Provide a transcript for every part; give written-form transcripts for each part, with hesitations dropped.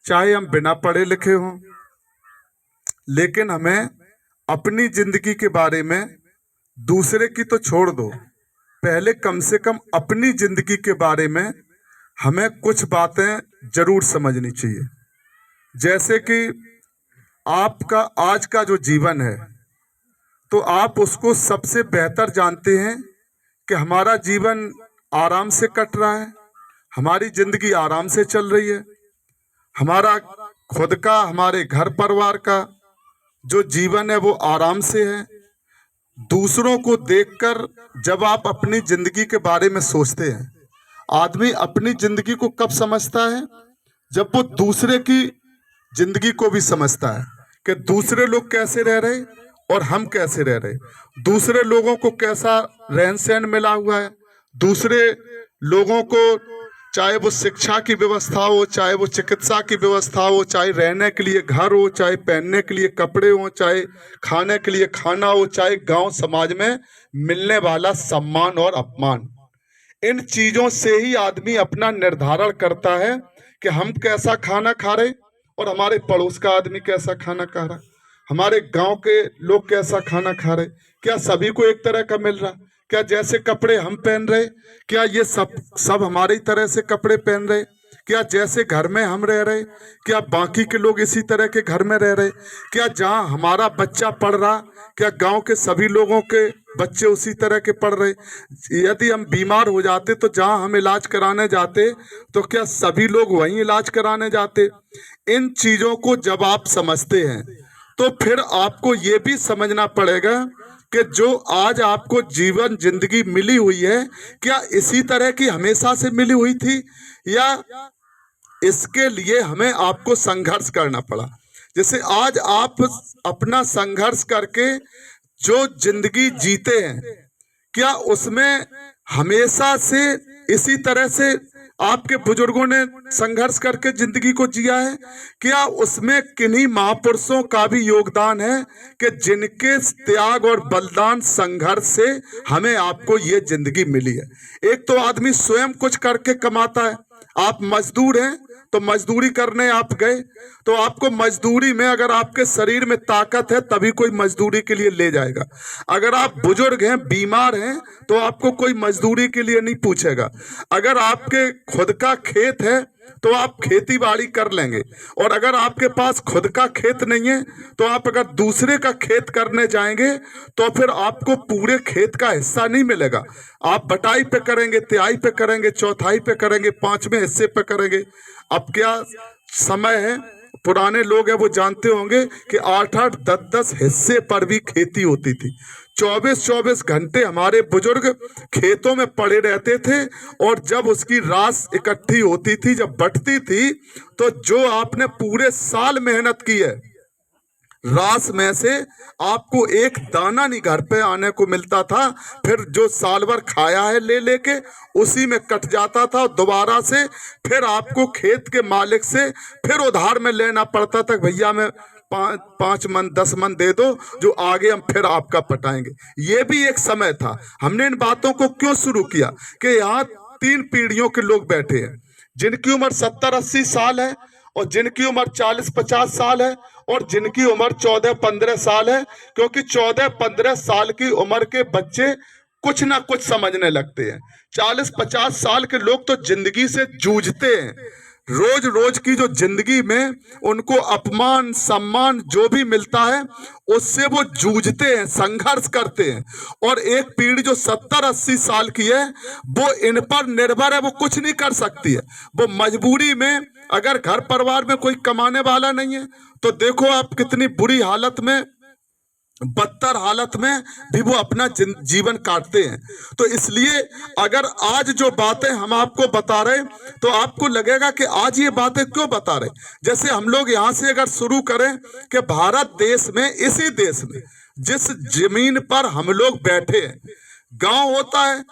चाहे हम बिना पढ़े लिखे हों, लेकिन हमें अपनी जिंदगी के बारे में, दूसरे की तो छोड़ दो, पहले कम से कम अपनी जिंदगी के बारे में हमें कुछ बातें जरूर समझनी चाहिए। जैसे कि आपका आज का जो जीवन है, तो आप उसको सबसे बेहतर जानते हैं कि हमारा जीवन आराम से कट रहा है, हमारी जिंदगी आराम से चल रही है, हमारा खुद का, हमारे घर परिवार का जो जीवन है वो आराम से है। दूसरों को देखकर जब आप अपनी जिंदगी के बारे में सोचते हैं, आदमी अपनी जिंदगी को कब समझता है? जब वो दूसरे की जिंदगी को भी समझता है कि दूसरे लोग कैसे रह रहे और हम कैसे रह रहे, दूसरे लोगों को कैसा रहन सहन मिला हुआ है, दूसरे लोगों को चाहे वो शिक्षा की व्यवस्था हो, चाहे वो चिकित्सा की व्यवस्था हो, चाहे रहने के लिए घर हो, चाहे पहनने के लिए कपड़े हो, चाहे खाने के लिए खाना हो, चाहे गांव समाज में मिलने वाला सम्मान और अपमान, इन चीजों से ही आदमी अपना निर्धारण करता है कि हम कैसा खाना खा रहे और हमारे पड़ोस का आदमी कैसा खाना खा रहा, हमारे गांव के लोग कैसा खाना खा रहे, क्या सभी को एक तरह का मिल रहा, क्या जैसे कपड़े हम पहन रहे, क्या ये सब हमारी तरह से कपड़े पहन रहे, क्या जैसे घर में हम रह रहे, क्या बाकी के लोग इसी तरह के घर में रह रहे, क्या जहां हमारा बच्चा पढ़ रहा, क्या गांव के सभी लोगों के बच्चे उसी तरह के पढ़ रहे। यदि हम बीमार हो जाते तो जहां हम इलाज कराने जाते तो क्या सभी लोग वहीं इलाज कराने जाते। इन चीजों को जब आप समझते हैं तो फिर आपको ये भी समझना पड़ेगा कि जो आज आपको जीवन जिंदगी मिली हुई है, क्या इसी तरह की हमेशा से मिली हुई थी या इसके लिए हमें आपको संघर्ष करना पड़ा। जैसे आज आप अपना संघर्ष करके जो जिंदगी जीते हैं, क्या उसमें हमेशा से इसी तरह से आपके बुजुर्गों ने संघर्ष करके जिंदगी को जिया है? क्या उसमें किन्हीं महापुरुषों का भी योगदान है कि जिनके त्याग और बलिदान संघर्ष से हमें आपको ये जिंदगी मिली है? एक तो आदमी स्वयं कुछ करके कमाता है, आप मजदूर हैं तो मजदूरी करने आप गए, तो आपको मजदूरी में अगर आपके शरीर में ताकत है तभी कोई मजदूरी के लिए ले जाएगा। अगर आप बुजुर्ग हैं, बीमार हैं, तो आपको कोई मजदूरी के लिए नहीं पूछेगा। अगर आपके खुद का खेत है तो आप खेती बाड़ी कर लेंगे, और अगर आपके पास खुद का खेत नहीं है तो आप अगर दूसरे का खेत करने जाएंगे तो फिर आपको पूरे खेत का हिस्सा नहीं मिलेगा। आप बटाई पे करेंगे, तिहाई पे करेंगे, चौथाई पे करेंगे, पांचवें हिस्से पे करेंगे। अब क्या समय है, पुराने लोग हैं वो जानते होंगे कि 8-8, 10-10 हिस्से पर भी खेती होती थी। 24-24 घंटे हमारे बुजुर्ग खेतों में पड़े रहते थे, और जब उसकी रास इकट्ठी होती थी, जब बटती थी, तो जो आपने पूरे साल मेहनत की है, रास में से आपको एक दाना नहीं घर पे आने को मिलता था। फिर जो साल भर खाया है ले लेके उसी में कट जाता था, और दोबारा से फिर आपको खेत के मालिक से फिर उधार में लेना पड़ता था, भैया मैं 5 मन 10 मन दे दो, जो आगे हम फिर आपका पटाएंगे। ये भी एक समय था। हमने इन बातों को क्यों शुरू किया कि यहाँ 3 पीढ़ियों के लोग बैठे हैं, जिनकी उम्र 70-80 साल है, और जिनकी उम्र 40-50 साल है, और जिनकी उम्र 14-15 साल है, क्योंकि 14-15 साल की उम्र के बच्चे कुछ ना कुछ समझने लगते हैं। 40-50 साल के लोग तो जिंदगी से जूझते हैं, रोज रोज की जो जिंदगी में उनको अपमान सम्मान जो भी मिलता है उससे वो जूझते हैं, संघर्ष करते हैं। और एक पीढ़ी जो 70-80 साल की है वो इन पर निर्भर है, वो कुछ नहीं कर सकती है। वो मजबूरी में, अगर घर परिवार में कोई कमाने वाला नहीं है तो देखो आप कितनी बुरी हालत में, बदतर हालत में भी वो अपना जीवन काटते हैं। तो इसलिए अगर आज जो बातें हम आपको बता रहे तो आपको लगेगा कि आज ये बातें क्यों बता रहे। जैसे हम लोग यहाँ से अगर शुरू करें कि भारत देश में, इसी देश में जिस जमीन पर हम लोग बैठे हैं, गांव होता है,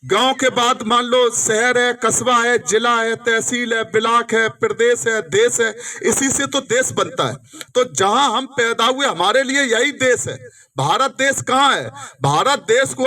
गांव के बाद मान लो शहर है, कस्बा है, जिला है, तहसील है, ब्लॉक है, प्रदेश है, देश है, इसी से तो देश बनता है। तो जहां हम पैदा हुए हमारे लिए यही देश है। भारत देश कहाँ है? भारत देश को